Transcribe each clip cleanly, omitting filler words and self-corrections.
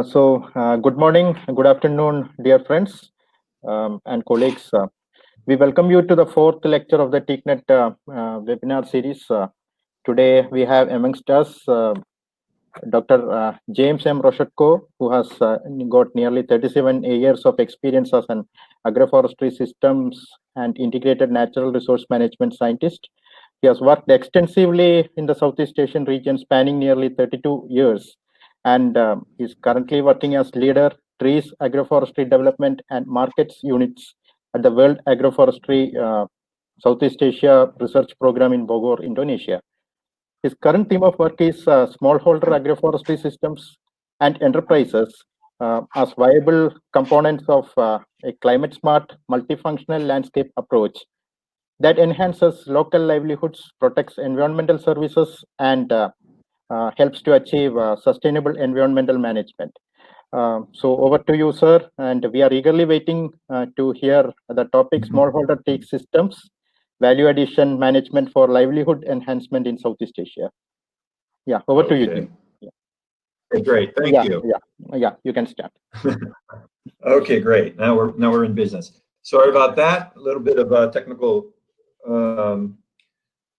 Good morning, good afternoon, dear friends and colleagues. We welcome you to the fourth lecture of the Teaknet webinar series. Today, we have amongst us Dr. James M. Roshetko, who has got nearly 37 years of experience as an agroforestry systems and integrated natural resource management scientist. He has worked extensively in the Southeast Asian region, spanning nearly 32 years, and he's currently working as leader, trees, agroforestry development and markets units at the World Agroforestry Southeast Asia Research Program in Bogor, Indonesia. His current theme of work is smallholder agroforestry systems and enterprises as viable components of a climate-smart, multifunctional landscape approach that enhances local livelihoods, protects environmental services, and helps to achieve sustainable environmental management. So over to you, sir, and we are eagerly waiting to hear the topic smallholder Teak systems, value addition management for livelihood enhancement in Southeast Asia. Yeah, over to you, Jim. Yeah. Okay, great. Thank you. Yeah, you can start. Okay, great. Now we're in business. Sorry about that. A little bit of a technical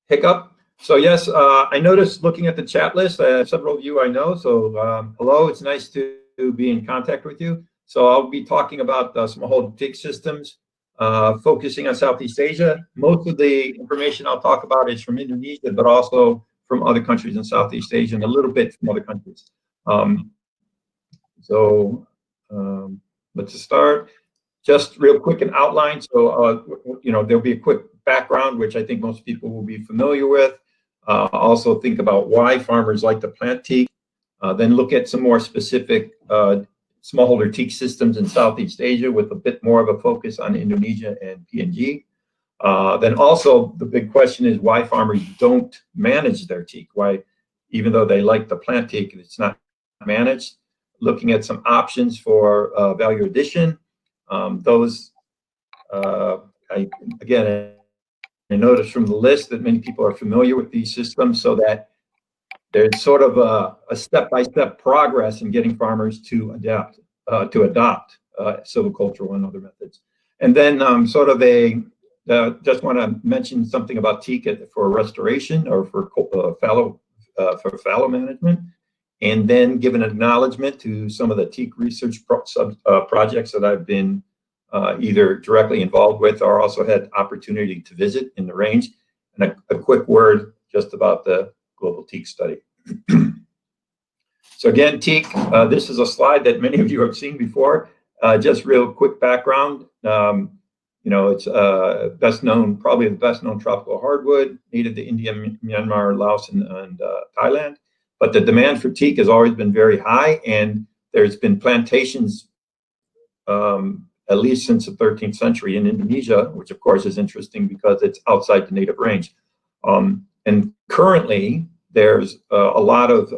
hiccup. So yes, I noticed looking at the chat list, several of you I know. So hello, it's nice to be in contact with you. So I'll be talking about smallholder Teak systems, focusing on Southeast Asia. Most of the information I'll talk about is from Indonesia, but also from other countries in Southeast Asia and a little bit from other countries. Let's start. Just real quick an outline. So, there'll be a quick background, which I think most people will be familiar with. Also think about why farmers like to plant teak. Then look at some more specific smallholder teak systems in Southeast Asia with a bit more of a focus on Indonesia and PNG. Then also the big question is why farmers don't manage their teak. Why, even though they like to plant teak, it's not managed. Looking at some options for value addition. I noticed from the list that many people are familiar with these systems, so that there's sort of a step-by-step progress in getting farmers to adopt silvicultural and other methods. And then just want to mention something about teak for restoration or for fallow management, and then give an acknowledgement to some of the teak research projects that I've been either directly involved with or also had opportunity to visit in the range, and a quick word just about the global teak study. So again, teak, this is a slide that many of you have seen before. Just real quick background. It's probably the best known tropical hardwood, native to India, Myanmar, Laos, and Thailand. But the demand for teak has always been very high, and there's been plantations at least since the 13th century in Indonesia, which of course is interesting because it's outside the native range. And currently, there's a lot of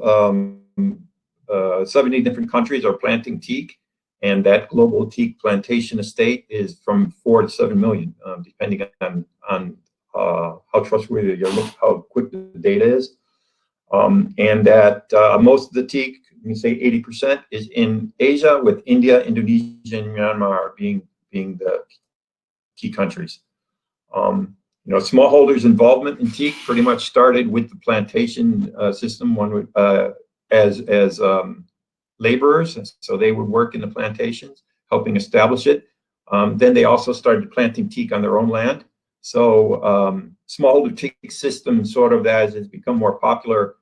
70 different countries are planting teak, and that global teak plantation estate is from 4 to 7 million, depending on how trustworthy you look, how quick the data is. And that most of the teak, you can say 80%, is in Asia, with India, Indonesia, and Myanmar being the key countries. Smallholders' involvement in teak pretty much started with the plantation system. One would, as laborers, so they would work in the plantations, helping establish it. Then they also started planting teak on their own land. So smallholder teak system, sort of as it's become more popular,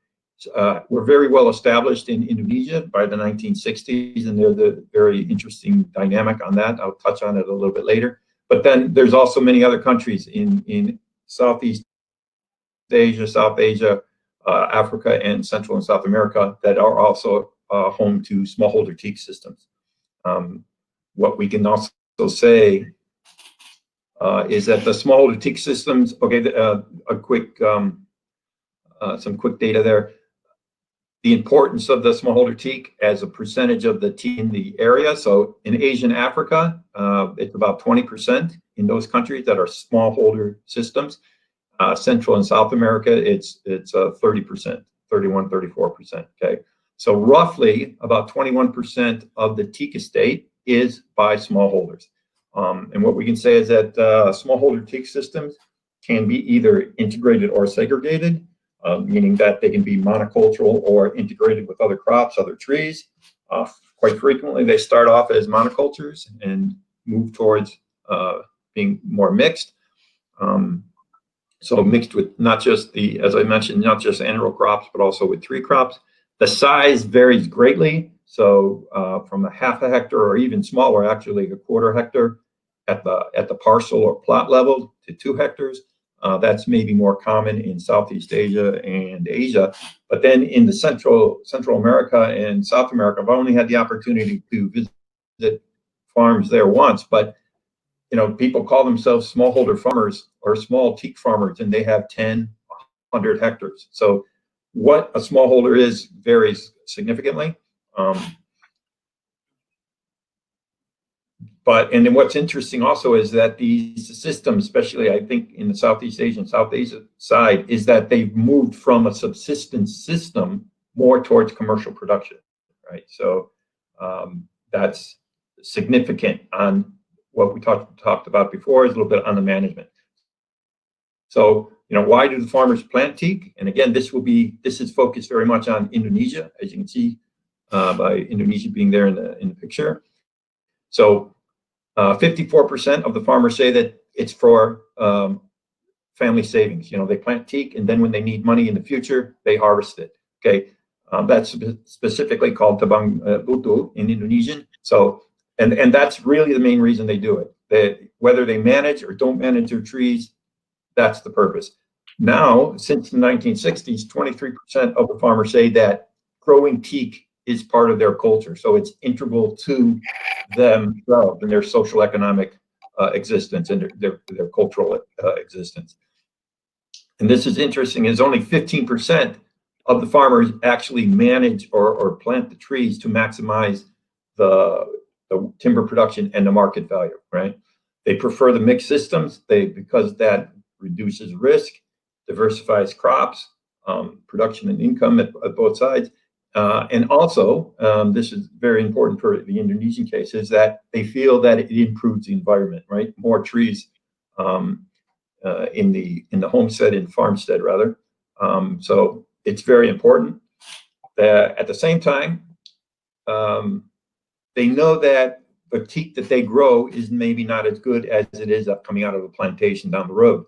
were very well established in Indonesia by the 1960s, and there's a very interesting dynamic on that. I'll touch on it a little bit later. But then there's also many other countries in Southeast Asia, South Asia, Africa, and Central and South America that are also home to smallholder teak systems. What we can also say is that the smallholder teak systems, some quick data there. The importance of the smallholder teak as a percentage of the teak in the area. So in Asia and Africa, it's about 20% in those countries that are smallholder systems. Central and South America, it's 30%, 31, 34%. Okay. So roughly about 21% of the teak estate is by smallholders. And what we can say is that smallholder teak systems can be either integrated or segregated, meaning that they can be monocultural or integrated with other crops, other trees. Quite frequently, they start off as monocultures and move towards being more mixed. So mixed with not just as I mentioned, not just annual crops, but also with tree crops. The size varies greatly. So from a half a hectare or even smaller, actually a quarter hectare at the parcel or plot level to 2 hectares. That's maybe more common in Southeast Asia and Asia. But then in the Central America and South America, I've only had the opportunity to visit farms there once, but people call themselves smallholder farmers or small teak farmers, and they have 10, 100 hectares. So what a smallholder is varies significantly. And then what's interesting also is that these systems, especially I think in the Southeast Asian, South Asia side, is that they've moved from a subsistence system more towards commercial production, right? So that's significant on what we talked about before, is a little bit on the management. So, why do the farmers plant teak? And again, this is focused very much on Indonesia, as you can see, by Indonesia being there in the picture. So 54% of the farmers say that it's for family savings. They plant teak, and then when they need money in the future, they harvest it. Okay, that's specifically called tabang butu in Indonesian. So, and that's really the main reason they do it. Whether they manage or don't manage their trees, that's the purpose. Now, since the 1960s, 23% of the farmers say that growing teak is part of their culture. So it's integral to themselves and their social economic existence and their cultural existence. And this is interesting, is only 15% of the farmers actually manage or plant the trees to maximize the timber production and the market value, right? They prefer the mixed systems because that reduces risk, diversifies crops, production and income at both sides. And also, this is very important for the Indonesian case, is that they feel that it improves the environment, right? More trees in the homestead, in farmstead rather. So it's very important. At the same time, they know that the teak that they grow is maybe not as good as it is coming out of a plantation down the road.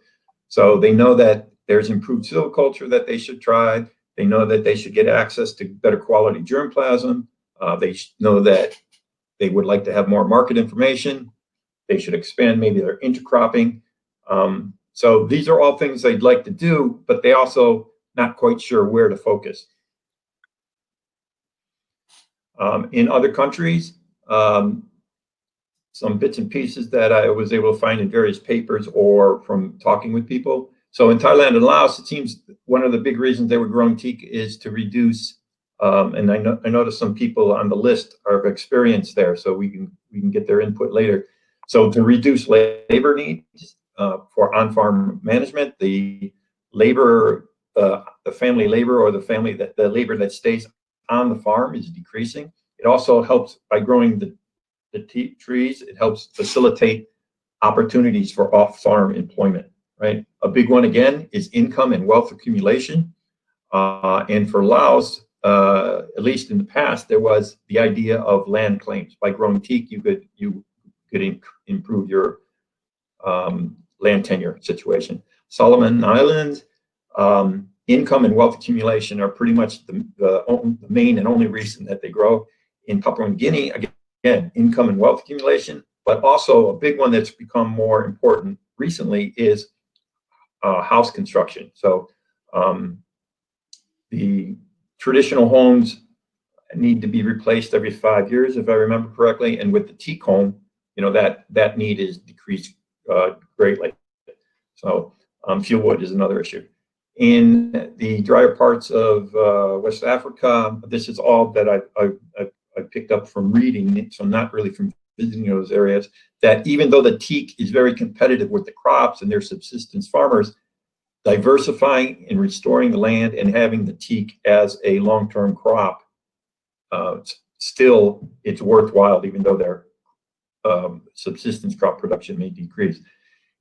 So they know that there's improved silviculture that they should try. They know that they should get access to better quality germplasm. They know that they would like to have more market information. They should expand maybe their intercropping. So these are all things they'd like to do, but they also not quite sure where to focus. In other countries, some bits and pieces that I was able to find in various papers or from talking with people. So in Thailand and Laos, it seems one of the big reasons they were growing teak is to reduce, and I noticed some people on the list are experienced there, so we can get their input later. So to reduce labor needs for on-farm management, the labor, the family labor or the labor that stays on the farm is decreasing. It also helps by growing the teak trees. It helps facilitate opportunities for off-farm employment. Right. A big one again is income and wealth accumulation. And for Laos, at least in the past, there was the idea of land claims. By growing teak, you could improve your land tenure situation. Solomon Islands, income and wealth accumulation are pretty much the main and only reason that they grow. In Papua New Guinea, again, income and wealth accumulation, but also a big one that's become more important recently is house construction. So the traditional homes need to be replaced every 5 years, if I remember correctly. And with the teak home, that need is decreased greatly. So fuel wood is another issue. In the drier parts of West Africa, this is all that I picked up from reading, so not really from visiting those areas, that even though the teak is very competitive with the crops and their subsistence farmers, diversifying and restoring the land and having the teak as a long-term crop still it's worthwhile, even though their subsistence crop production may decrease.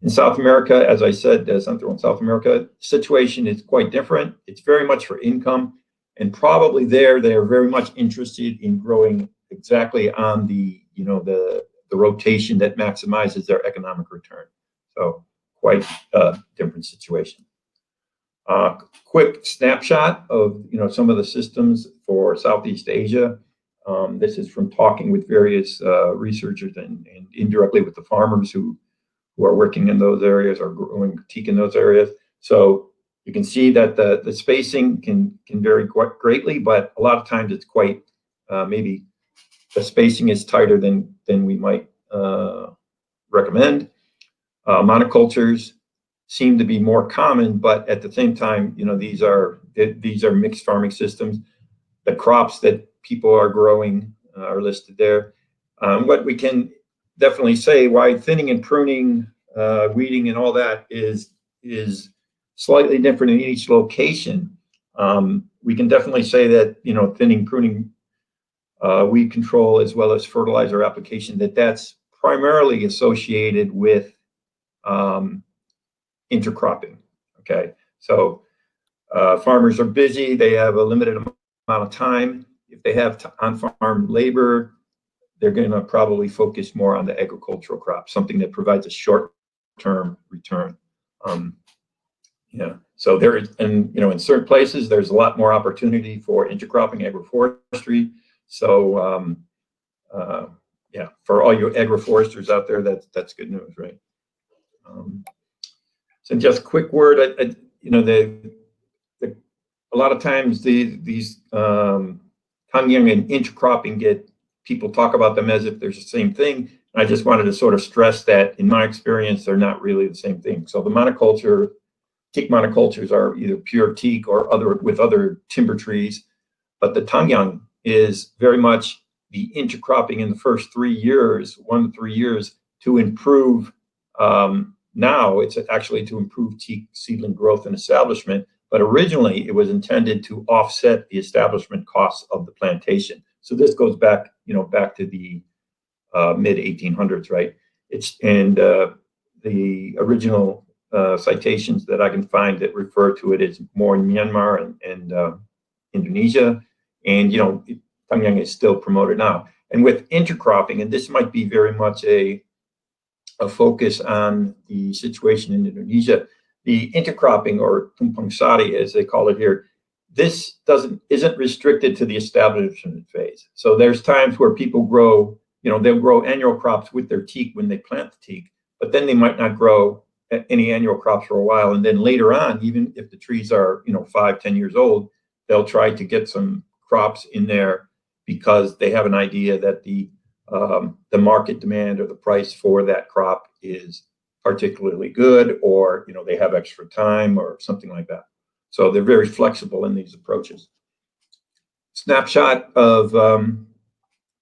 In South America, as I said, Central and South America, situation is quite different. It's very much for income, and probably they are very much interested in growing exactly on the rotation that maximizes their economic return. So quite a different situation. Quick snapshot of some of the systems for Southeast Asia. This is from talking with various researchers and indirectly with the farmers who are working in those areas or growing teak in those areas. So you can see that the spacing can vary quite greatly, but a lot of times it's quite maybe the spacing is tighter than we might recommend. Monocultures seem to be more common, but at the same time, these are mixed farming systems. The crops that people are growing are listed there. What we can definitely say, why thinning and pruning, weeding, and all that is slightly different in each location. We can definitely say that thinning, pruning, weed control, as well as fertilizer application, that's primarily associated with intercropping. Okay, so farmers are busy; they have a limited amount of time. If they have on-farm labor, they're going to probably focus more on the agricultural crop, something that provides a short-term return. So there is, and in certain places, there's a lot more opportunity for intercropping, agroforestry. So for all you agroforesters out there, that's good news, right? So just a quick word, a lot of times these Tangyang and intercropping people talk about them as if they're the same thing. I just wanted to sort of stress that in my experience, they're not really the same thing. So the teak monocultures are either pure teak or with other timber trees, but the Tangyang is very much the intercropping in the first 3 years, 1 to 3 years, to improve. Now it's actually to improve teak seedling growth and establishment, but originally it was intended to offset the establishment costs of the plantation. So this goes back, back to the mid 1800s, right? The original citations that I can find that refer to it is more in Myanmar and Indonesia, and Tangyang is still promoted now. And with intercropping, and this might be very much a focus on the situation in Indonesia, the intercropping, or tumpang sari as they call it here, this isn't restricted to the establishment phase. So there's times where people grow, they'll grow annual crops with their teak when they plant the teak, but then they might not grow any annual crops for a while. And then later on, even if the trees are 5-10 years old, they'll try to get some crops in there because they have an idea that the market demand or the price for that crop is particularly good, or they have extra time or something like that. So they're very flexible in these approaches. Snapshot of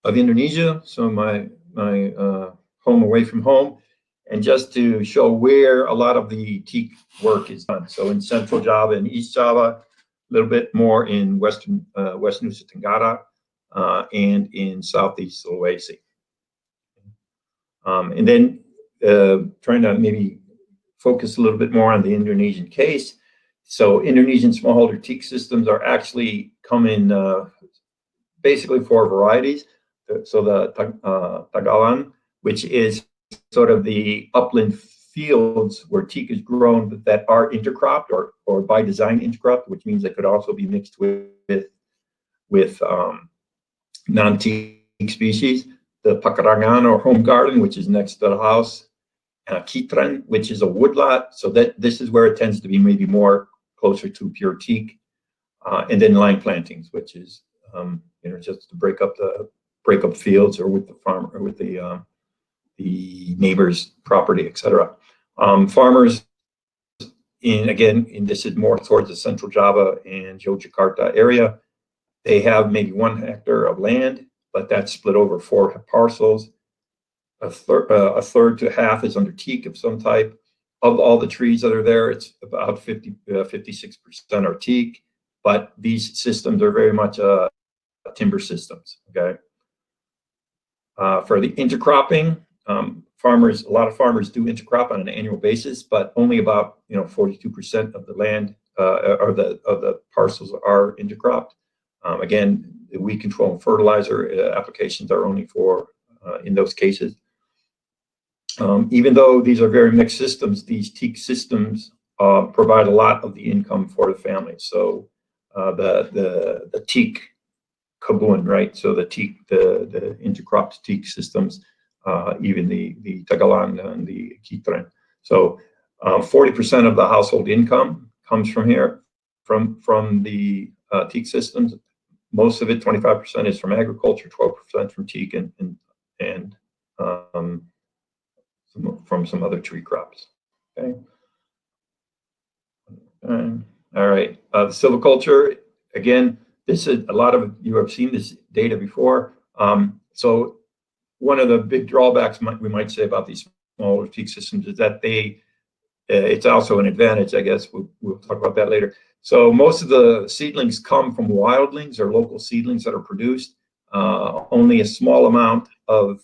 Indonesia. So my home away from home, and just to show where a lot of the teak work is done. So in Central Java and East Java, a little bit more in West Nusa Tenggara, and in Southeast Sulawesi. And then trying to maybe focus a little bit more on the Indonesian case. So Indonesian smallholder teak systems are actually come in basically 4 varieties. So the Tagalan, which is sort of the upland fields where teak is grown that are intercropped or by design intercropped, which means they could also be mixed with non-teak species. The Pakarangan, or home garden, which is next to the house. Kitran, which is a woodlot. So this is where it tends to be maybe more closer to pure teak. And then line plantings, which is just to break up fields or with the farm or with the neighbor's property, etc. Farmers this is more towards the Central Java and Yogyakarta area. They have maybe 1 hectare of land, but that's split over 4 parcels. A third to half is under teak of some type. Of all the trees that are there, it's about 56% are teak. But these systems are very much timber systems. Okay. For the intercropping, a lot of farmers do intercrop on an annual basis, but only about 42% of the land or the parcels are intercropped. Again, the weed control and fertilizer applications are only for in those cases. Even though these are very mixed systems, these Teak systems provide a lot of the income for the family. So the Teak Kabun, right? So the Teak, the intercropped Teak systems, even the Tagalan and the Kitren. So 40% of the household income comes from here, from the Teak systems. Most of it, 25%, is from agriculture, 12% from Teak, and from some other tree crops. Okay. All right. The silviculture, again, this is a lot of you have seen this data before. So one of the big drawbacks we might say about these smaller Teak systems is that it's also an advantage, I guess. We'll talk about that later. So most of the seedlings come from wildlings or local seedlings that are produced. Only a small amount of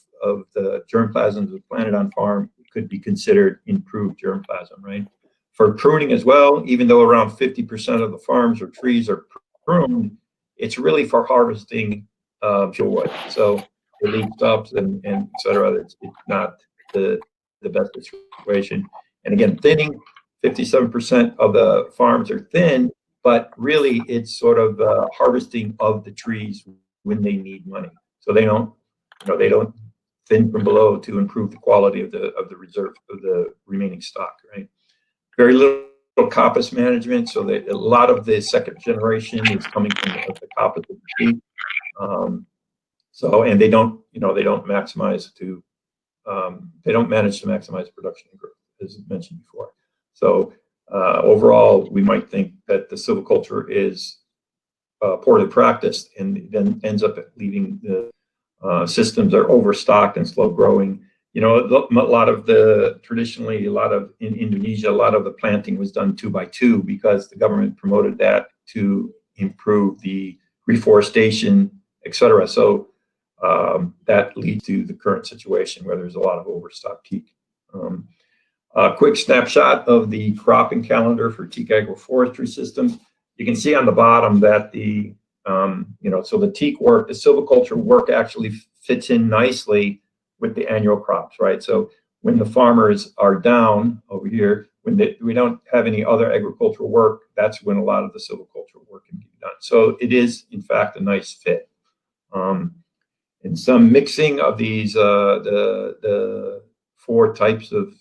the germplasm that's planted on farm could be considered improved germplasm, right? For pruning as well, even though around 50% of the farms or trees are pruned, it's really for harvesting fuel wood. So the leaf stubs and et cetera, it's not the best situation. And again, thinning, 57% of the farms are thin, but really it's sort of harvesting of the trees when they need money. So they don't thin from below to improve the quality of the reserve of the remaining stock, right? Very little coppice management, so that a lot of the second generation is coming from the coppice of the tree. So, and they don't maximize to they don't manage to maximize production and growth, as mentioned before. So overall, we might think that the silviculture is poorly practiced, and then ends up leaving the systems are overstocked and slow growing. A lot of in Indonesia, a lot of the planting was done 2 by 2 because the government promoted that to improve the reforestation, etc. So that leads to the current situation where there's a lot of overstock Teak. A quick snapshot of the cropping calendar for Teak agroforestry systems. You can see on the bottom that so the Teak work, the silviculture work actually fits in nicely with the annual crops, right? So when the farmers are down over here, when we don't have any other agricultural work, that's when a lot of the silvicultural work can be done. So it is, in fact, a nice fit. And some mixing of these, the 4 types of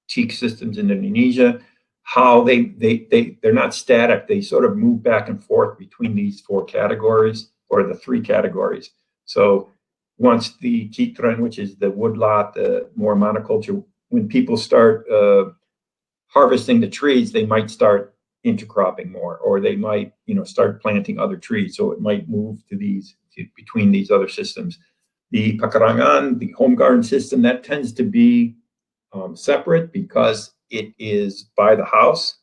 Teak systems in Indonesia, how they're not static. They sort of move back and forth between these 4 categories, or the 3 categories. So once the Kitren, which is the woodlot, the more monoculture, when people start harvesting the trees, they might start intercropping more, or they might start planting other trees. So it might move between these other systems. The Pakarangan, the home garden system, that tends to be separate because it is by the house.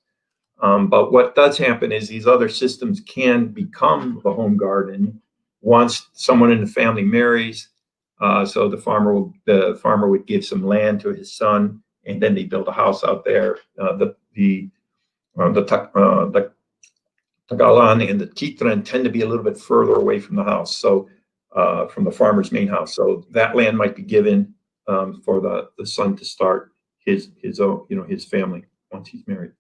But what does happen is these other systems can become the home garden once someone in the family marries. So the farmer would give some land to his son, and then they build a house out there. The Tagalan and the Kitren tend to be a little bit further away from the house, so from the farmer's main house. So that land might be given for the son to start his own, his family once he's married.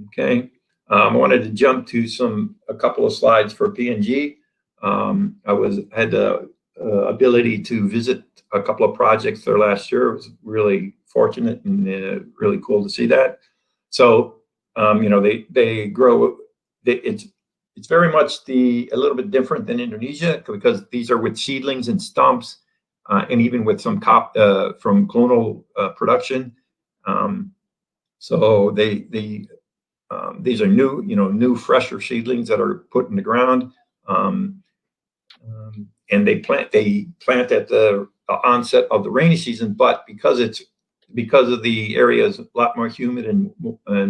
Okay, I wanted to jump to a couple of slides for PNG. I had the ability to visit a couple of projects there last year. It was really fortunate and really cool to see that. So they grow. It's very much a little bit different than Indonesia, because these are with seedlings and stumps, and even with some from clonal production. So these are new, fresher seedlings that are put in the ground, and they plant at the onset of the rainy season. But because of the area is a lot more humid and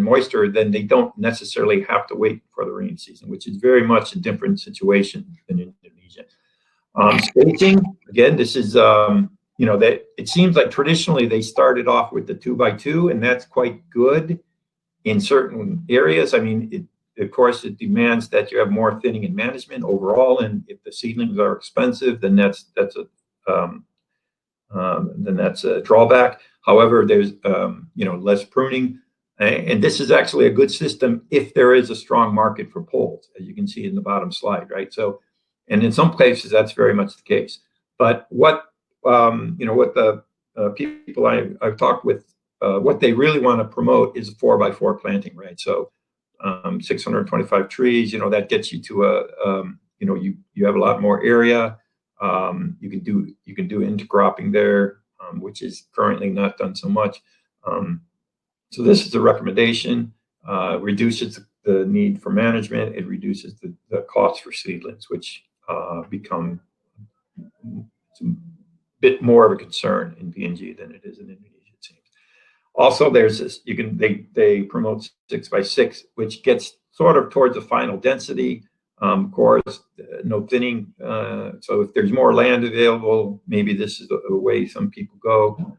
moisture, then they don't necessarily have to wait for the rainy season, which is very much a different situation than in Indonesia. Indonesia. Spacing, again, this is, that it seems like traditionally they started off with the 2x2, and that's quite good in certain areas. I mean, of course, it demands that you have more thinning and management overall, and if the seedlings are expensive, then that's a drawback. However, there's less pruning, and this is actually a good system if there is a strong market for poles, as you can see in the bottom slide, right? So, and in some places that's very much the case. But what the people I've talked with, what they really want to promote is a 4x4 planting, right? So 625 trees, that gets you to you have a lot more area. You can do intercropping there, which is currently not done so much. So this is a recommendation. Reduces the need for management. It reduces the cost for seedlings, which become a bit more of a concern in PNG than it is in Indonesia, it seems. Also, there's this, they promote 6x6, which gets sort of towards the final density. Of course, no thinning. So if there's more land available, maybe this is a way some people go.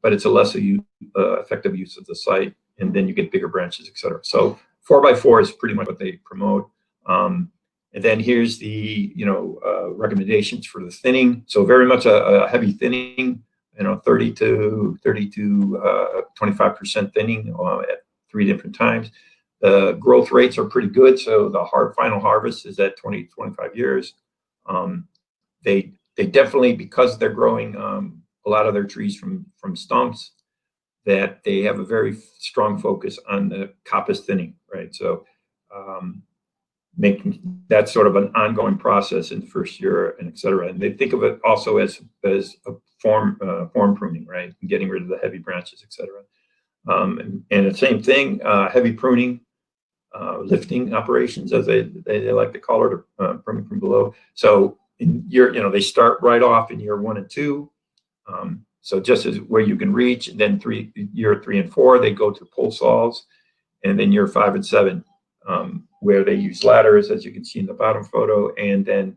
But it's a less effective use of the site, and then you get bigger branches, etc. So 4x4 is pretty much what they promote. And then here's the recommendations for the thinning. So very much a heavy thinning, 30 to 25% thinning at 3 different times. The growth rates are pretty good. So the final harvest is at 20 to 25 years. They definitely, because they're growing a lot of their trees from stumps, that they have a very strong focus on the coppice thinning, right? So making that sort of an ongoing process in the first year, and et cetera. And they think of it also as a form pruning, right? And getting rid of the heavy branches, et cetera. And the same thing, heavy pruning, lifting operations, as they like to call it, or pruning from below. So they start right off in year 1 and 2. So just as where you can reach, and then year 3 and 4, they go to pole saws, and then year 5 and 7, where they use ladders, as you can see in the bottom photo, and then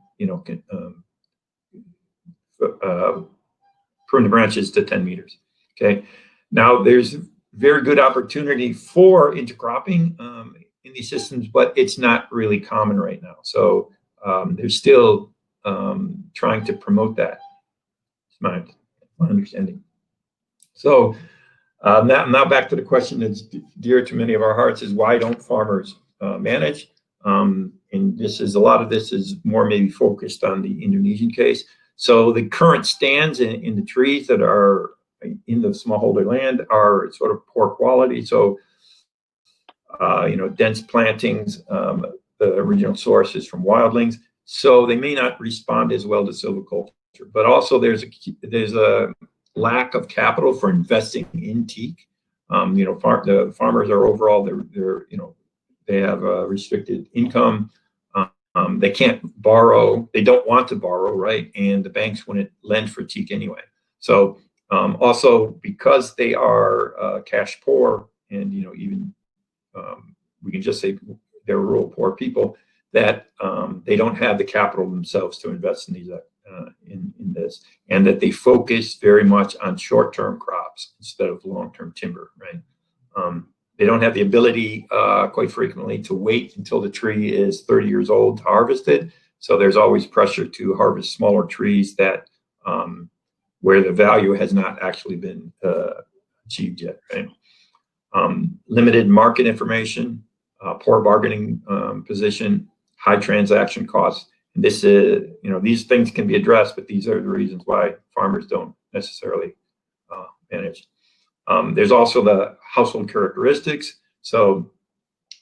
prune the branches to 10 meters. Okay, now there's very good opportunity for intercropping in these systems, but it's not really common right now. So they're still trying to promote that. It's my understanding. So now back to the question that's dear to many of our hearts: is why don't farmers manage? And a lot of this is more maybe focused on the Indonesian case. So the current stands in the trees that are in the smallholder land are sort of poor quality. So dense plantings, the original source is from wildlings, so they may not respond as well to silviculture. But also there's a lack of capital for investing in teak. The farmers are overall they have a restricted income. They can't borrow. They don't want to borrow, right? And the banks wouldn't lend for teak anyway. So also because they are cash poor, and even we can just say they're rural poor people, that they don't have the capital themselves to invest in these in this, and that they focus very much on short-term crops instead of long-term timber, right? They don't have the ability quite frequently to wait until the tree is 30 years old to harvest it. So there's always pressure to harvest smaller trees that where the value has not actually been achieved yet, right? Limited market information, poor bargaining position, high transaction costs. And this is, these things can be addressed, but these are the reasons why farmers don't necessarily manage. There's also the household characteristics. So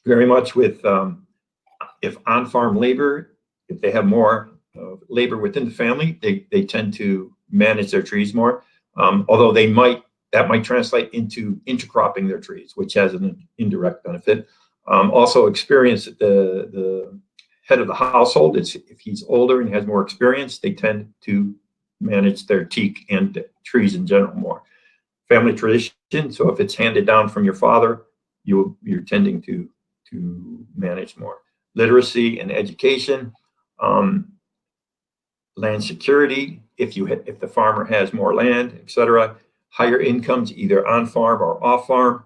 very much with, if on-farm labor, if they have more labor within the family, they tend to manage their trees more. Although that might translate into intercropping their trees, which has an indirect benefit. Also experience at the head of the household, if he's older and has more experience, they tend to manage their teak and trees in general more. Family tradition, so if it's handed down from your father, you're tending to manage more. Literacy and education. land security, if the farmer has more land, etc. Higher incomes either on farm or off farm.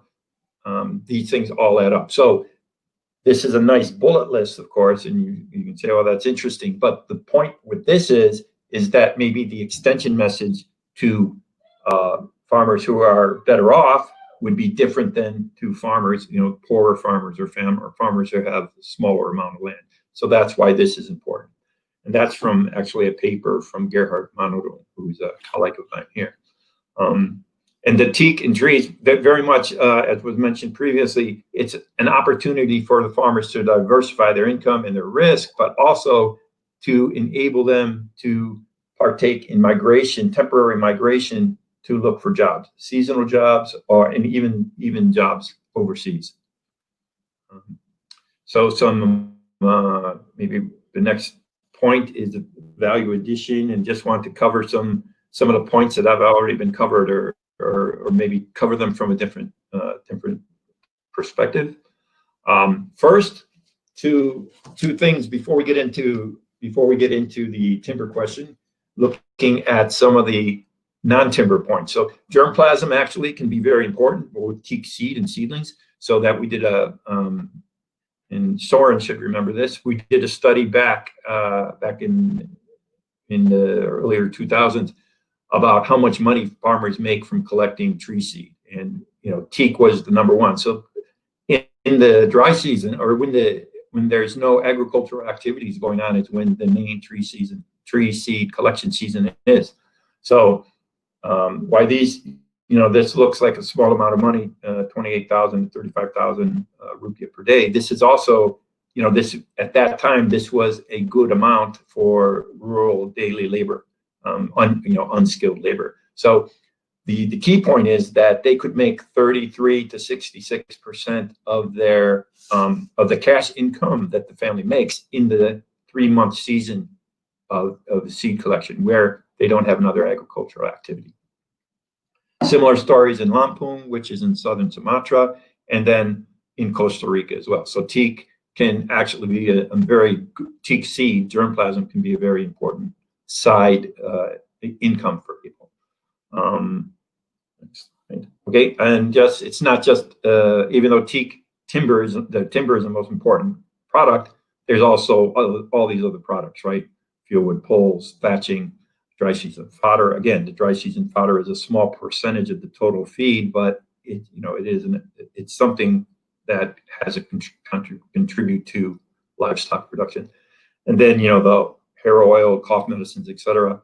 These things all add up. So this is a nice bullet list, of course, and you can say, "Oh, that's interesting." But the point with this is that maybe the extension message to farmers who are better off would be different than to farmers, poorer farmers or farmers who have a smaller amount of land. So that's why this is important. And that's from actually a paper from Gerhard Manodel, who's a colleague of mine here. And the teak and trees, that very much, as was mentioned previously, it's an opportunity for the farmers to diversify their income and their risk, but also to enable them to partake in migration, temporary migration, to look for jobs, seasonal jobs, and even jobs overseas. So maybe the next point is the value addition, and just want to cover some of the points that have already been covered, or maybe cover them from a different perspective. First, two things before we get into the timber question, looking at some of the non-timber points. So germplasm actually can be very important with teak seed and seedlings. So that we did and Soren should remember this. We did a study back in the earlier 2000s about how much money farmers make from collecting tree seed, and teak was the #1. So in the dry season, or when there's no agricultural activities going on, is when the main tree seed collection season is. So why these, this looks like a small amount of money, 28,000 to 35,000 rupiah per day. This is also, this at that time, this was a good amount for rural daily labor, unskilled labor. So the key point is that they could make 33 to 66% of the cash income that the family makes in the 3-month season of seed collection, where they don't have another agricultural activity. Similar stories in Lampung, which is in southern Sumatra, and then in Costa Rica as well. So teak can actually be a very good, teak seed, germplasm can be a very important side income for people. Okay, and it's not just, even though teak timber is the most important product, there's also all these other products, right? Fuelwood poles, thatching, dry season fodder. Again, the dry season fodder is a small percentage of the total feed, but it's something that has a contribute to livestock production. And then the hair oil, cough medicines, etc.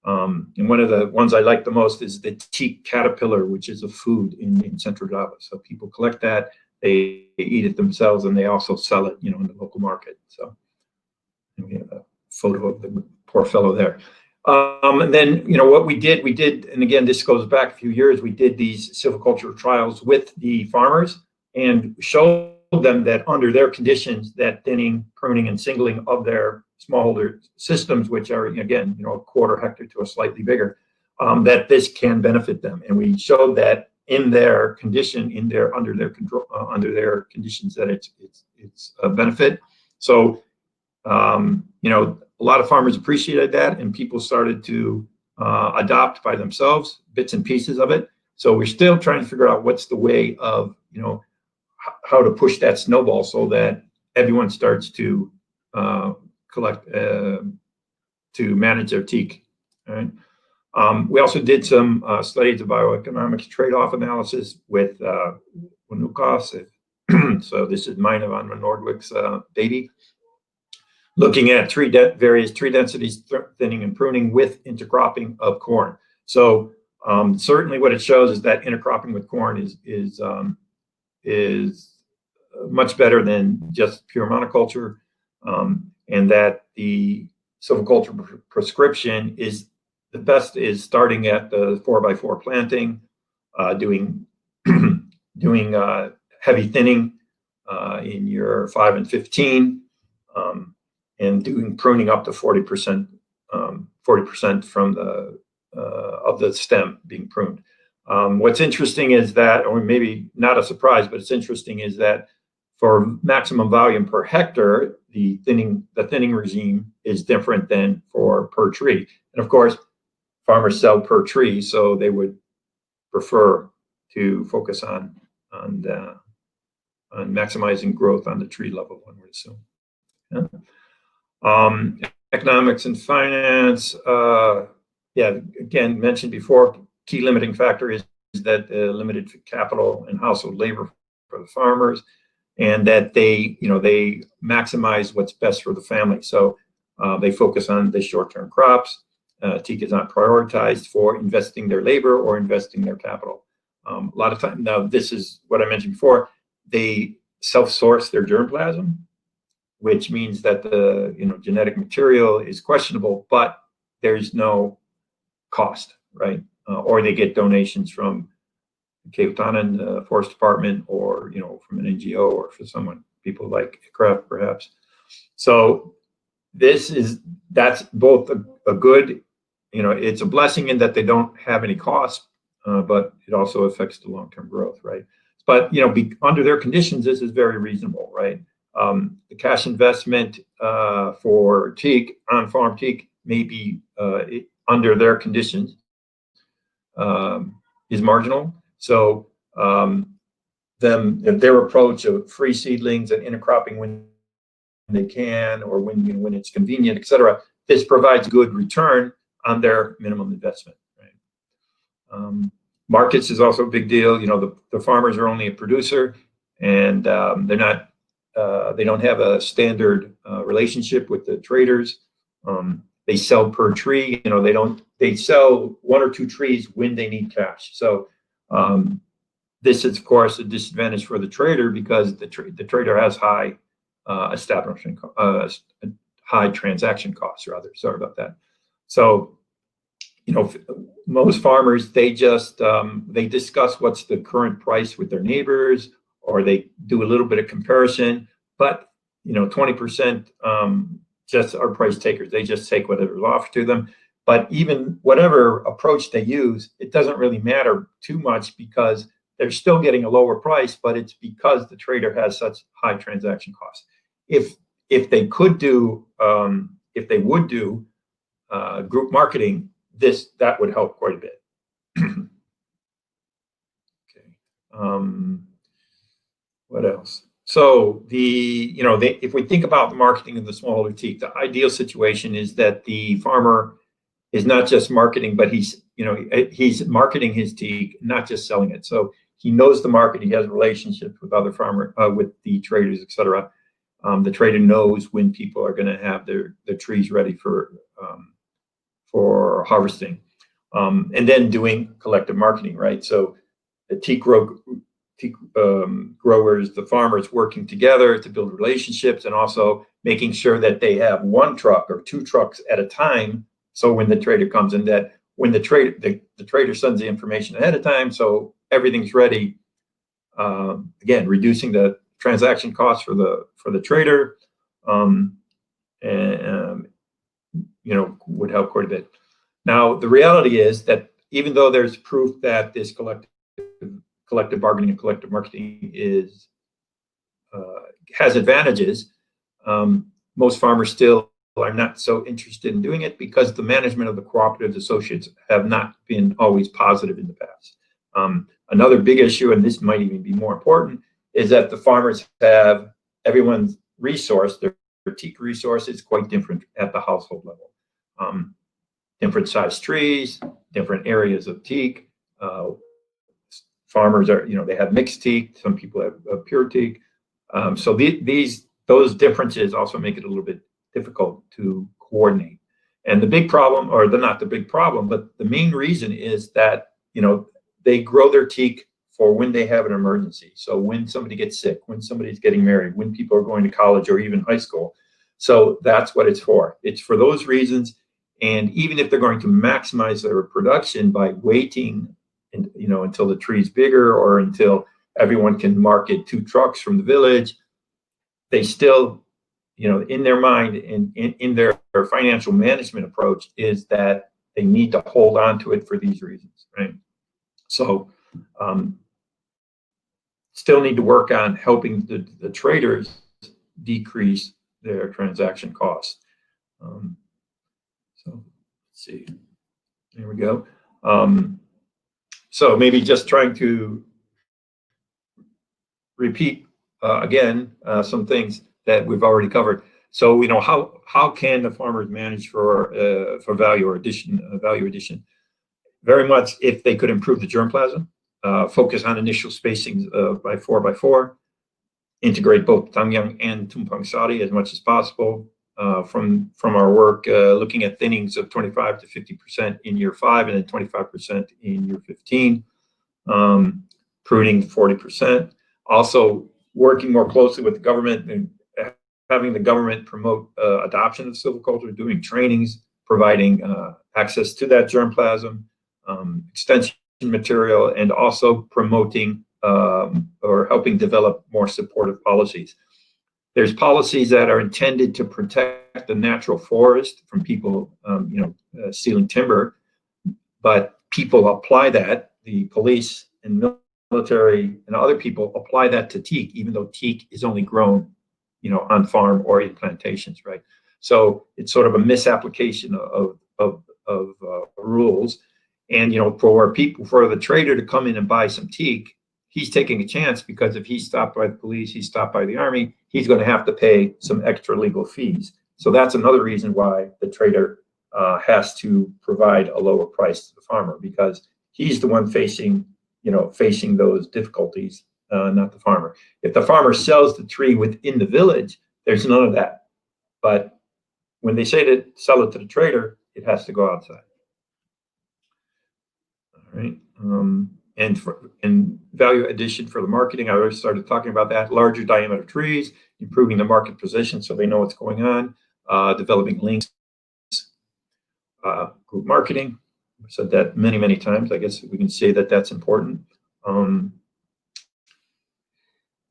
And one of the ones I like the most is the teak caterpillar, which is a food in Central Java. So people collect that, they eat it themselves, and they also sell it, in the local market. So we have a photo of the poor fellow there. And then, what we did, and again, this goes back a few years, we did these silviculture trials with the farmers and showed them that under their conditions, that thinning, pruning, and singling of their smallholder systems, which are, again, a quarter hectare to a slightly bigger, that this can benefit them. And we showed that in their condition, under their control, under their conditions, that it's a benefit. So, a lot of farmers appreciated that, and people started to adopt by themselves bits and pieces of it. So we're still trying to figure out what's the way of, how to push that snowball so that everyone starts to collect, to manage their teak. All right. We also did some studies of bioeconomics trade-off analysis with Wanukas. So this is Mina van Nordwick's baby, looking at various tree densities, thinning and pruning with intercropping of corn. So certainly what it shows is that intercropping with corn is much better than just pure monoculture, and that the silviculture prescription is the best is starting at the 4x4 planting, doing heavy thinning in year 5 and 15, and doing pruning up to 40%, 40% from the of the stem being pruned. What's interesting is that, or maybe not a surprise, but it's interesting, is that for maximum volume per hectare, the thinning regime is different than for per tree. And of course, farmers sell per tree, so they would prefer to focus on maximizing growth on the tree level, one would assume. Yeah. Economics and finance. Yeah, again, mentioned before, key limiting factor is that limited capital and household labor for the farmers, and that they maximize what's best for the family. So they focus on the short-term crops. Teak is not prioritized for investing their labor or investing their capital. A lot of time now, this is what I mentioned before. They self-source their germplasm, which means that the genetic material is questionable, but there's no cost, right? Or they get donations from Cape Town Forest Department, or from an NGO, or for people like ICRAF perhaps. So that's both a good, it's a blessing in that they don't have any cost, but it also affects the long-term growth, right? But under their conditions, this is very reasonable, right? The cash investment for Teak, on-farm Teak, may be under their conditions is marginal. So their approach of free seedlings and intercropping when they can, or when it's convenient, etc., this provides good return on their minimum investment, right? Markets is also a big deal. The farmers are only a producer, and they're not. They don't have a standard relationship with the traders. They sell per tree. They sell 1 or 2 trees when they need cash. So this is, of course, a disadvantage for the trader, because the trader has high high transaction costs, rather. Sorry about that. So most farmers, they just they discuss what's the current price with their neighbors, or they do a little bit of comparison. But 20% just are price takers. They just take whatever's offered to them. But even whatever approach they use, it doesn't really matter too much, because they're still getting a lower price, but it's because the trader has such high transaction costs. If they would do group marketing, that would help quite a bit. Okay. What else? So if we think about the marketing of the smallholder teak, the ideal situation is that the farmer is not just marketing, but he's marketing his teak, not just selling it. So he knows the market. He has relationships with other farmers, with the traders, etc. The trader knows when people are going to have their trees ready for harvesting, and then doing collective marketing, right? So the teak growers, the farmers, working together to build relationships, and also making sure that they have 1 truck or 2 trucks at a time. So when the trader comes in, that when the trader sends the information ahead of time, so everything's ready. Again, reducing the transaction costs for the trader, and would help quite a bit. Now, the reality is that even though there's proof that this collective bargaining and collective marketing has advantages, most farmers still are not so interested in doing it, because the management of the cooperative associates have not been always positive in the past. Another big issue, and this might even be more important, is that the farmers have everyone's resource, their teak resource is quite different at the household level. Different size trees, different areas of teak. Farmers are, they have mixed teak. Some people have pure teak. So those differences also make it a little bit difficult to coordinate. And the big problem, or not the big problem, but the main reason is that they grow their teak for when they have an emergency. So when somebody gets sick, when somebody's getting married, when people are going to college or even high school. So that's what it's for. It's for those reasons. And even if they're going to maximize their production by waiting, until the tree's bigger, or until everyone can market 2 trucks from the village, they still, in their mind and in their financial management approach, is that they need to hold on to it for these reasons, right? So still need to work on helping the traders decrease their transaction costs. So let's see, there we go. So maybe just trying to repeat again some things that we've already covered. So how can the farmers manage for value addition? Very much if they could improve the germplasm, focus on initial spacings by 4 by 4, integrate both Tangyang and Tumpang Sari as much as possible. From our work, looking at thinnings of 25 to 50% in year 5 and then 25% in year 15, pruning 40%. Also working more closely with the government and having the government promote adoption of silviculture, doing trainings, providing access to that germplasm, extension material, and also promoting or helping develop more supportive policies. There's policies that are intended to protect the natural forest from people, stealing timber, but people apply that, the police and military and other people apply that to teak, even though teak is only grown, on farm or in plantations, right? So it's sort of a misapplication of rules. And for the trader to come in and buy some teak, he's taking a chance, because if he's stopped by the police, he's stopped by the army, he's going to have to pay some extra legal fees. So that's another reason why the trader has to provide a lower price to the farmer, because he's the one facing those difficulties, not the farmer. If the farmer sells the tree within the village, there's none of that. But when they say to sell it to the trader, it has to go outside. All right. And value addition for the marketing, I already started talking about that. Larger diameter trees, improving the market position so they know what's going on, developing links, group marketing. I've said that many, many times. I guess we can say that that's important.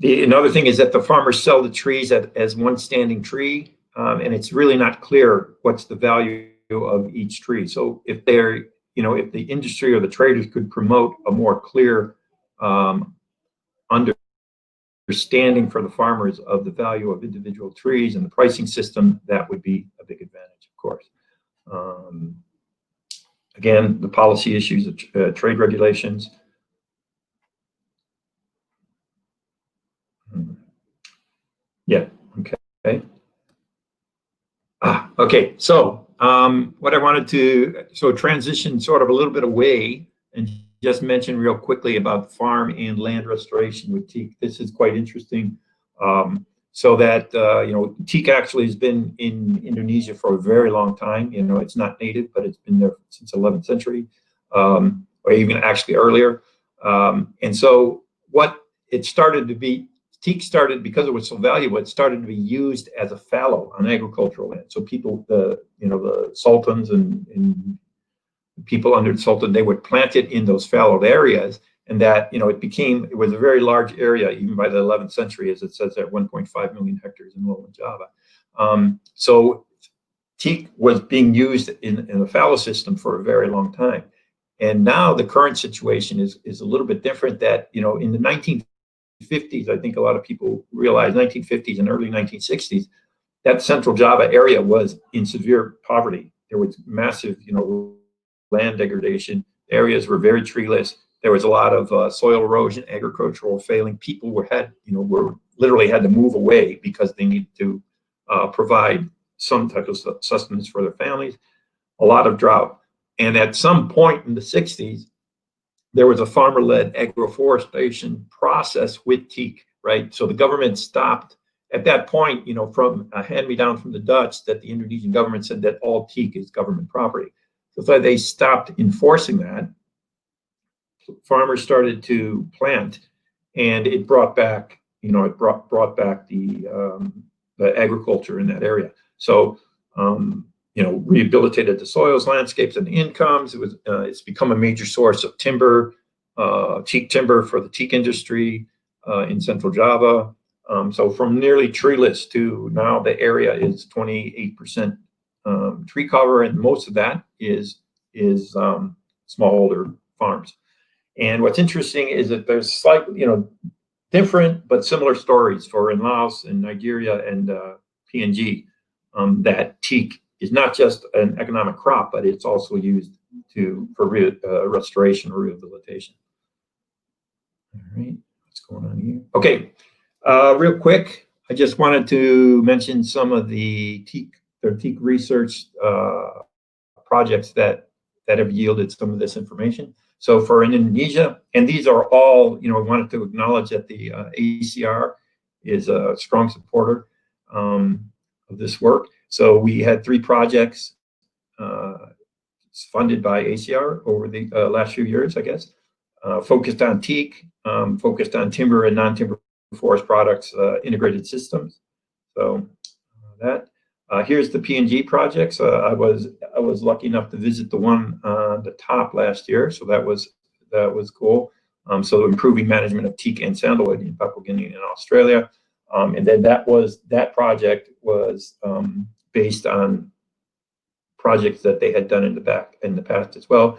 Another thing is that the farmers sell the trees as one standing tree, and it's really not clear what's the value of each tree. So if if the industry or the traders could promote a more clear understanding for the farmers of the value of individual trees and the pricing system, that would be a big advantage, of course. Again, the policy issues of trade regulations. Yeah, okay. Okay, so what I wanted to transition sort of a little bit away and just mention real quickly about farm and land restoration with teak. This is quite interesting. So that teak actually has been in Indonesia for a very long time. It's not native, but it's been there since 11th century, or even actually earlier. And so what it started to be, teak started, because it was so valuable, it started to be used as a fallow on agricultural land. So people, the sultans and people under the sultan, they would plant it in those fallowed areas, and that it was a very large area even by the 11th century, as it says there, 1.5 million hectares in lowland Java. So teak was being used in a fallow system for a very long time, and now the current situation is a little bit different. That in the 1950s, I think a lot of people realize, 1950s and early 1960s, that central Java area was in severe poverty. There was massive, land degradation. Areas were very treeless. There was a lot of soil erosion, agricultural failing. People were literally had to move away because they needed to provide some type of sustenance for their families. A lot of drought, and at some point in the 60s, there was a farmer-led agroforestation process with teak, right? So the government stopped at that point, from a hand-me-down from the Dutch, that the Indonesian government said that all teak is government property. So they stopped enforcing that. Farmers started to plant, and it brought back, brought back the agriculture in that area. So, rehabilitated the soils, landscapes, and incomes. It's become a major source of timber, teak timber for the teak industry in Central Java. So from nearly treeless to now the area is 28% tree cover, and most of that is smallholder farms. And what's interesting is that there's slightly, different but similar stories for in Laos and Nigeria and PNG, that teak is not just an economic crop, but it's also used for restoration or rehabilitation. All right, what's going on here? Okay, real quick, I just wanted to mention some of the teak research projects that have yielded some of this information. So for Indonesia, and these are all, we wanted to acknowledge that the ACR is a strong supporter of this work. So we had 3 projects funded by ACR over the last few years, I guess, focused on teak, focused on timber and non-timber forest products, integrated systems. So that. Here's the PNG projects. I was lucky enough to visit the one on the top last year, so that was cool. So improving management of teak and sandalwood in Papua New Guinea and Australia, and then that project was based on projects that they had done in the past as well.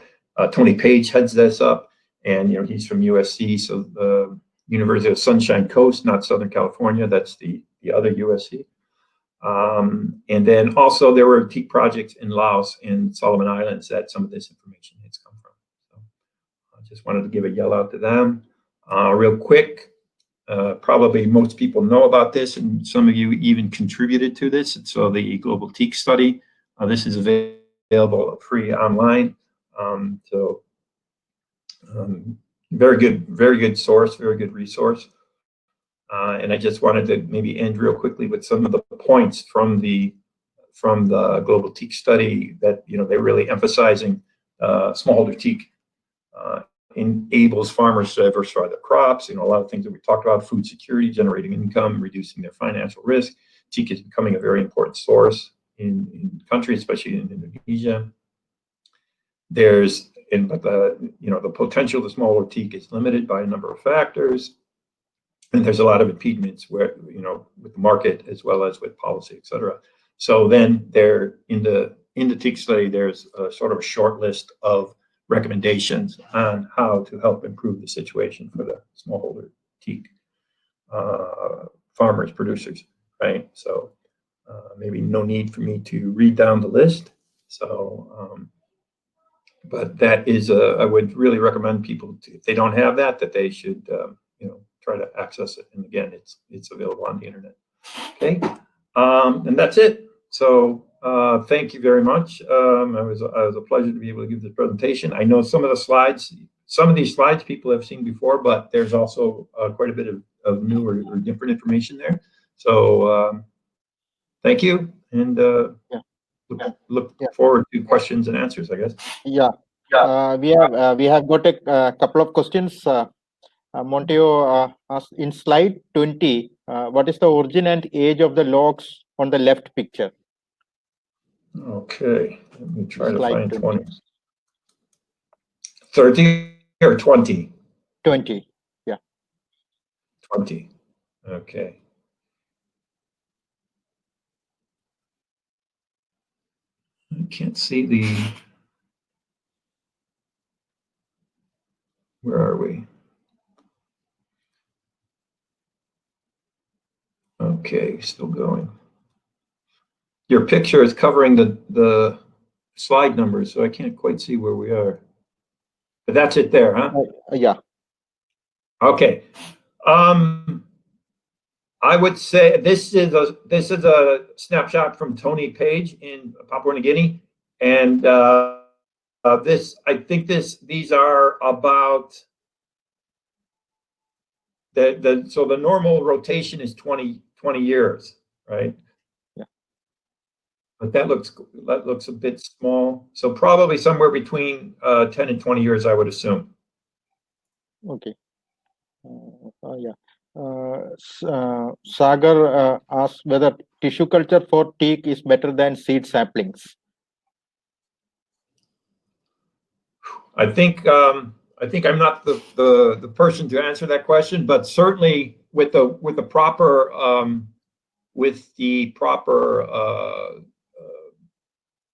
Tony Page heads this up, and he's from USC, so the University of Sunshine Coast, not Southern California. That's the other USC. And then also there were teak projects in Laos and Solomon Islands that some of this information has come from. So I just wanted to give a yell out to them. Real quick, probably most people know about this, and some of you even contributed to this. So the Global Teak Study, this is available free online. Very good source, very good resource. And I just wanted to maybe end real quickly with some of the points from the Global Teak Study that they're really emphasizing. Smallholder teak enables farmers to diversify their crops. A lot of things that we talked about: food security, generating income, reducing their financial risk. Teak is becoming a very important source in countries, especially in Indonesia. But the potential of the smallholder teak is limited by a number of factors. And there's a lot of impediments with the market as well as with policy, et cetera. So then in the Teak study, there's a sort of a short list of recommendations on how to help improve the situation for the smallholder teak farmers, producers, right? So maybe no need for me to read down the list. So, but that is, I would really recommend people, if they don't have that they should, try to access it. And again, it's available on the internet. Okay, and that's it. So thank you very much. It was a pleasure to be able to give this presentation. I know some of these slides people have seen before, but there's also quite a bit of new or different information there. So thank you, and look forward to questions and answers, I guess. Yeah. We have got a couple of questions. Monteo asked, in slide 20, what is the origin and age of the logs on the left picture? Okay, let me try to Slide find 20. 20. 30 or 20? 20, yeah. 20, okay. I can't see where are we? Okay, still going. Your picture is covering the slide numbers, so I can't quite see where we are. But that's it there, huh? Yeah. Okay. I would say this is a snapshot from Tony Page in Papua New Guinea, and I think these are about so the normal rotation is 20 years, right? Yeah. But that looks a bit small. So probably somewhere between 10 and 20 years, I would assume. Okay. Sagar asked whether tissue culture for teak is better than seed saplings. I think I'm not the person to answer that question, but certainly with the proper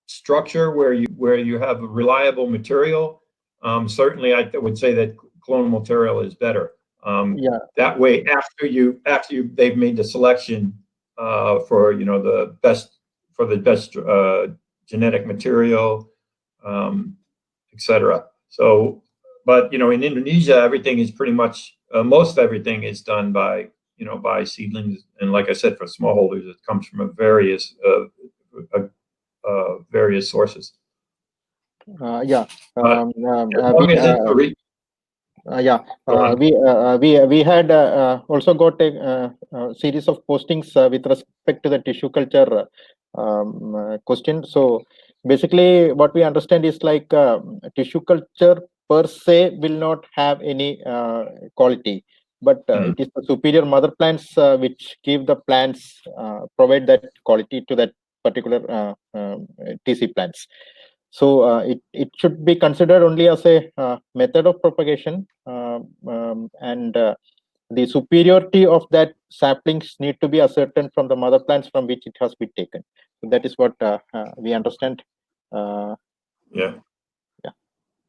structure where you have a reliable material, certainly I would say that clonal material is better. That way, after they've made the selection, for the best genetic material, etc. So, but in Indonesia, everything is pretty much most everything is done by by seedlings, and like I said, for smallholders, it comes from various sources. Yeah. But as We long as it's yeah, go on. we had also got a series of postings with respect to the tissue culture question. So basically, what we understand is like tissue culture per se will not have any quality, but it is the superior mother plants which give the plants provide that quality to that particular TC plants. So it should be considered only as a method of propagation, and the superiority of that saplings need to be ascertained from the mother plants from which it has been taken. So that is what we understand. Yeah.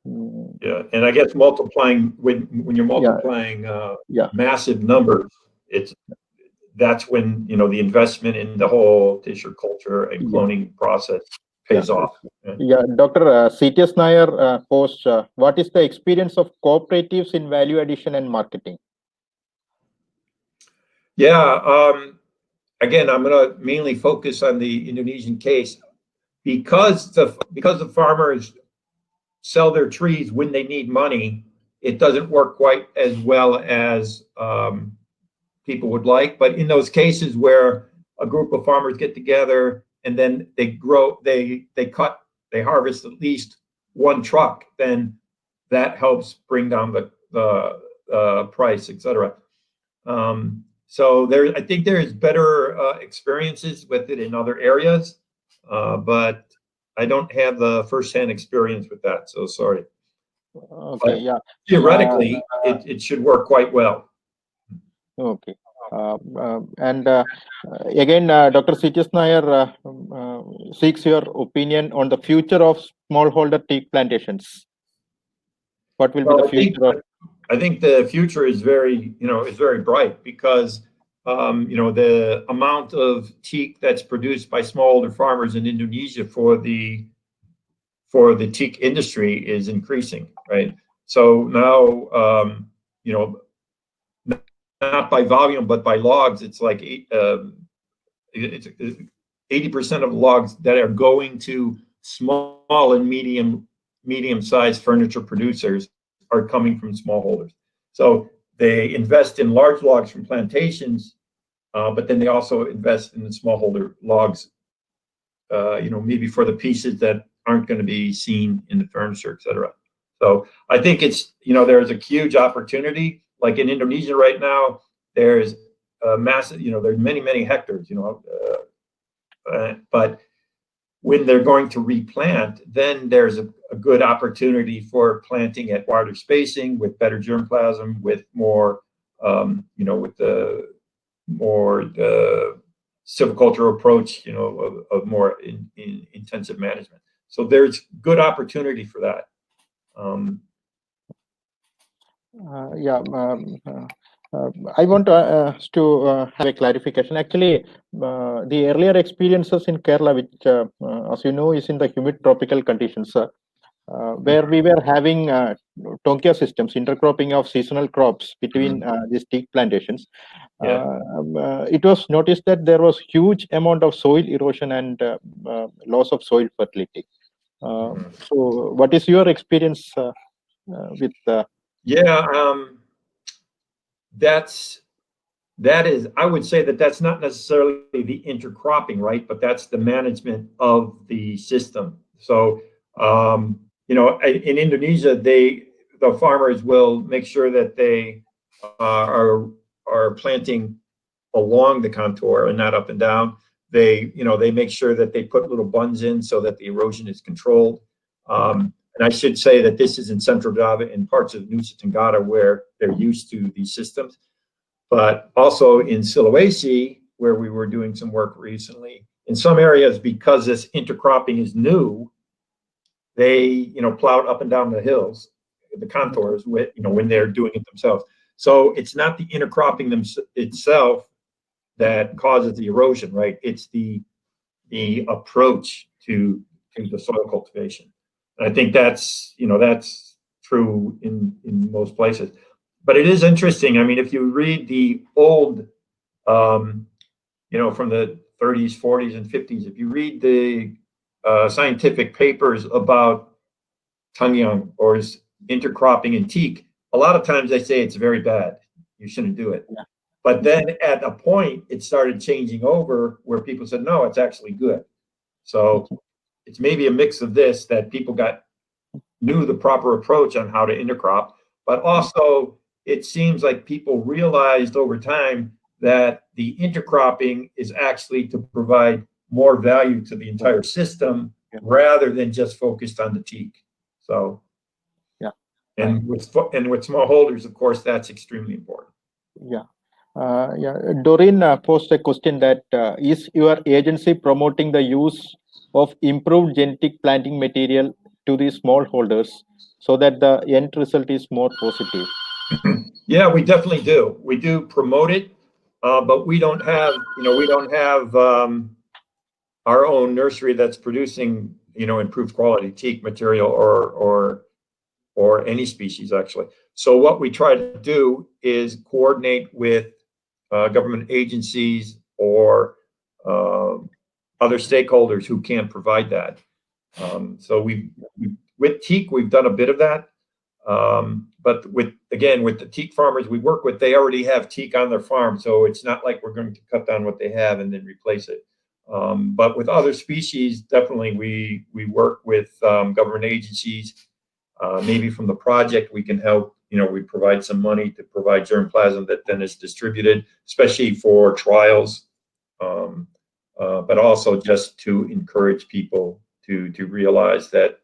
Mm, Yeah, and I guess multiplying when you're multiplying yeah. massive numbers, that's when the investment in the whole tissue culture and cloning process pays off. Yeah, Dr. CTS Nair posts, what is the experience of cooperatives in value addition and marketing? Yeah, again, I'm going to mainly focus on the Indonesian case because the farmers sell their trees when they need money. It doesn't work quite as well as people would like, but in those cases where a group of farmers get together and then they harvest at least one truck, then that helps bring down the price, etc. So I think there is better experiences with it in other areas, but I don't have the firsthand experience with that, so sorry. Okay, but yeah. Theoretically, it should work quite well. Okay. And again, Dr. CTS Nair seeks your opinion on the future of smallholder teak plantations. What will be the future? I think the future is very bright because the amount of teak that's produced by smallholder farmers in Indonesia for the teak industry is increasing, right? So now not by volume but by logs, it's like 80% of logs that are going to small and medium-sized furniture producers are coming from smallholders. So they invest in large logs from plantations, but then they also invest in the smallholder logs, maybe for the pieces that aren't going to be seen in the furniture, etc. So I think there's a huge opportunity. Like in Indonesia right now, there's massive, there's many hectares, but when they're going to replant, then there's a good opportunity for planting at wider spacing with better germplasm, with more, with the more silviculture approach, of more intensive management. So there's good opportunity for that. I want to have a clarification. Actually, the earlier experiences in Kerala, which, as you know, is in the humid tropical conditions, where we were having tonkia systems, intercropping of seasonal crops between these teak plantations. It was noticed that there was huge amount of soil erosion and loss of soil fertility. So, what is your experience with? That is, I would say that's not necessarily the intercropping, right? But that's the management of the system. So, in Indonesia, the farmers will make sure that they are planting along the contour and not up and down. They make sure that they put little bunds in so that the erosion is controlled. And I should say that this is in Central Java and parts of Nusa Tenggara where they're used to these systems. But also in Sulawesi, where we were doing some work recently, in some areas, because this intercropping is new, they plowed up and down the hills, the contours, with when they're doing it themselves. So it's not the intercropping itself that causes the erosion, right? It's the approach to the soil cultivation. And I think that's, that's true in most places. But it is interesting. I mean, if you read the old, from the 30s, 40s, and 50s, if you read the scientific papers about Tungyang or intercropping in teak, a lot of times they say it's very bad. You shouldn't do it. Yeah. But then at a point, it started changing over where people said, no, it's actually good. So it's maybe a mix of this, that people knew the proper approach on how to intercrop, but also it seems like people realized over time that the intercropping is actually to provide more value to the entire system rather than just focused on the teak. So, yeah, and with smallholders, of course, that's extremely important. Yeah. Doreen posed a question that is your agency promoting the use of improved genetic planting material to the smallholders so that the end result is more positive? Yeah, we definitely do. We do promote it, but we don't have, our own nursery that's producing, improved quality teak material or any species actually. So what we try to do is coordinate with government agencies or other stakeholders who can provide that. So with teak, we've done a bit of that. But with the teak farmers we work with, they already have teak on their farm. So it's not like we're going to cut down what they have and then replace it. But with other species, definitely we work with government agencies. Maybe from the project, we can help, we provide some money to provide germplasm that then is distributed, especially for trials, but also just to encourage people to realize that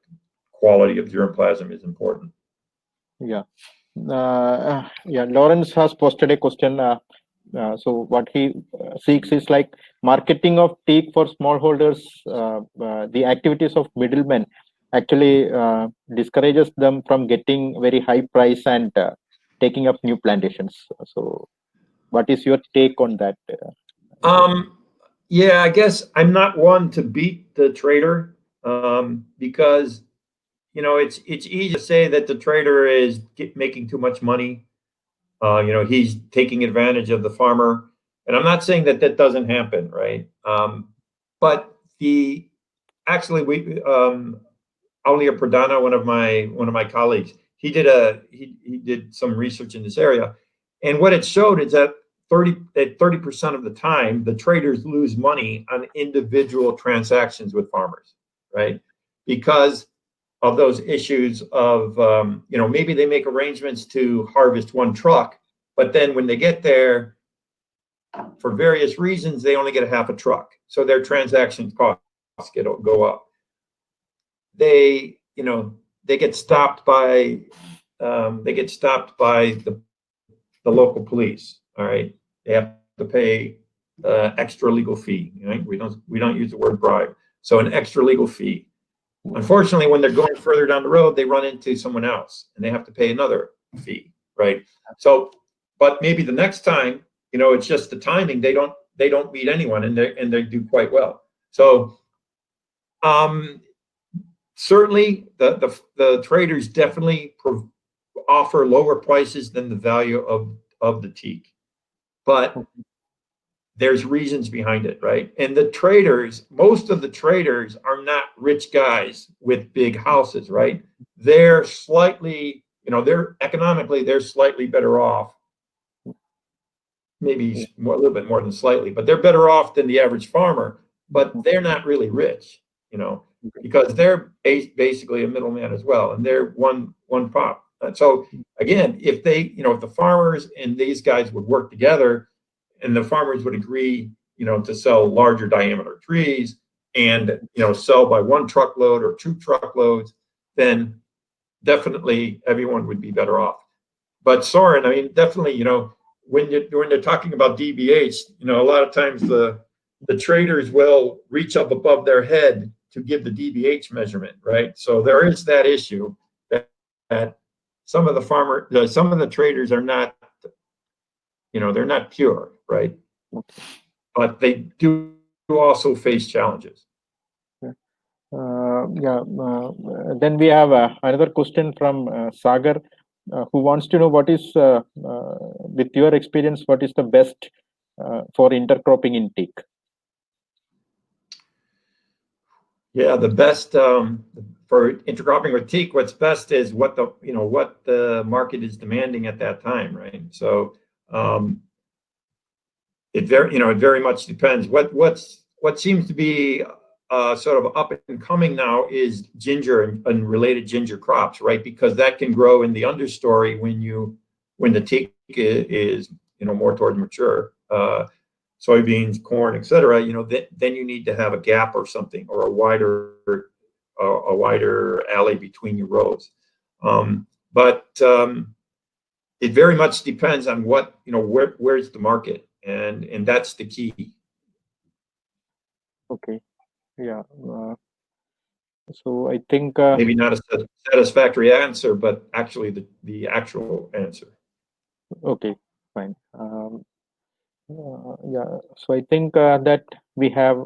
quality of germplasm is important. Yeah. Lawrence has posted a question. So what he seeks is like marketing of teak for smallholders. The activities of middlemen actually discourages them from getting very high price and taking up new plantations. So what is your take on that? Yeah, I guess I'm not one to beat the trader because it's easy to say that the trader is making too much money. He's taking advantage of the farmer, and I'm not saying that doesn't happen, right? But actually we Aulia Pradana, one of my colleagues, he did some research in this area, and what it showed is that 30% of the time the traders lose money on individual transactions with farmers, right? Because of those issues of maybe they make arrangements to harvest one truck, but then when they get there, for various reasons, they only get a half a truck, so their transaction costs go up. They get stopped by the local police. All right, they have to pay extra legal fee. Right? We don't use the word bribe, so an extra legal fee. Unfortunately, when they're going further down the road, they run into someone else and they have to pay another fee, right? So, but maybe the next time, it's just the timing. They don't meet anyone and they do quite well. So, certainly the traders definitely offer lower prices than the value of the teak, but there's reasons behind it, right? And most of the traders are not rich guys with big houses, right? They're slightly, they're economically, they're slightly better off. Maybe a little bit more than slightly, but they're better off than the average farmer, but they're not really rich, because they're basically a middleman as well. And they're one prop. So again, if if the farmers and these guys would work together, and the farmers would agree, to sell larger diameter trees and, sell by 1 truckload or 2 truckloads, then definitely everyone would be better off. But Soren, I mean, definitely, when they're talking about DBH, a lot of times the traders will reach up above their head to give the DBH measurement, right? So there is that issue that some of the traders are not, they're not pure, right? Okay. but they do also face challenges. Then we have another question from Sagar, who wants to know what is, with your experience, what is the best for intercropping in teak? Yeah, the best for intercropping with teak, what's best is what the market is demanding at that time, right? So it very much depends. What seems to be sort of up and coming now is ginger and related ginger crops, right? Because that can grow in the understory when the teak is more toward mature. Soybeans, corn, etc. Then you need to have a gap or something, or a wider alley between your rows. But it very much depends on where's the market, and that's the key. Okay. Yeah. So I think maybe not a satisfactory answer, but actually the actual answer. Okay, fine. Yeah. So I think that we have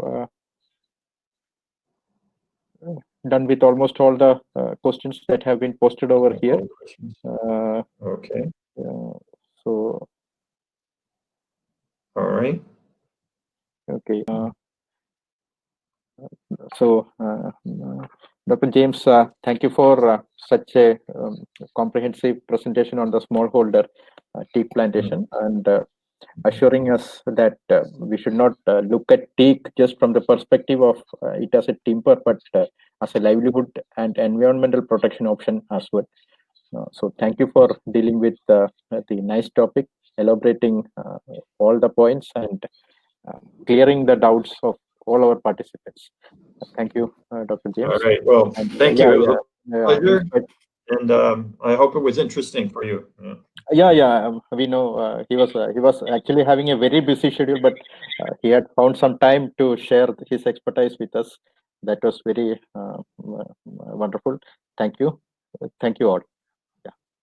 done with almost all the questions that have been posted over here. Okay. So. All right. Okay. So, Dr. James, thank you for such a comprehensive presentation on the smallholder teak plantation, and assuring us that we should not look at teak just from the perspective of it as a timber, but as a livelihood and environmental protection option as well. So thank you for dealing with the nice topic, elaborating all the points, and clearing the doubts of all our participants. Thank you, Dr. James. All right. Well, thank you. It was a pleasure. And I hope it was interesting for you. We know he was actually having a very busy schedule, but he had found some time to share his expertise with us. That was very wonderful. Thank you all.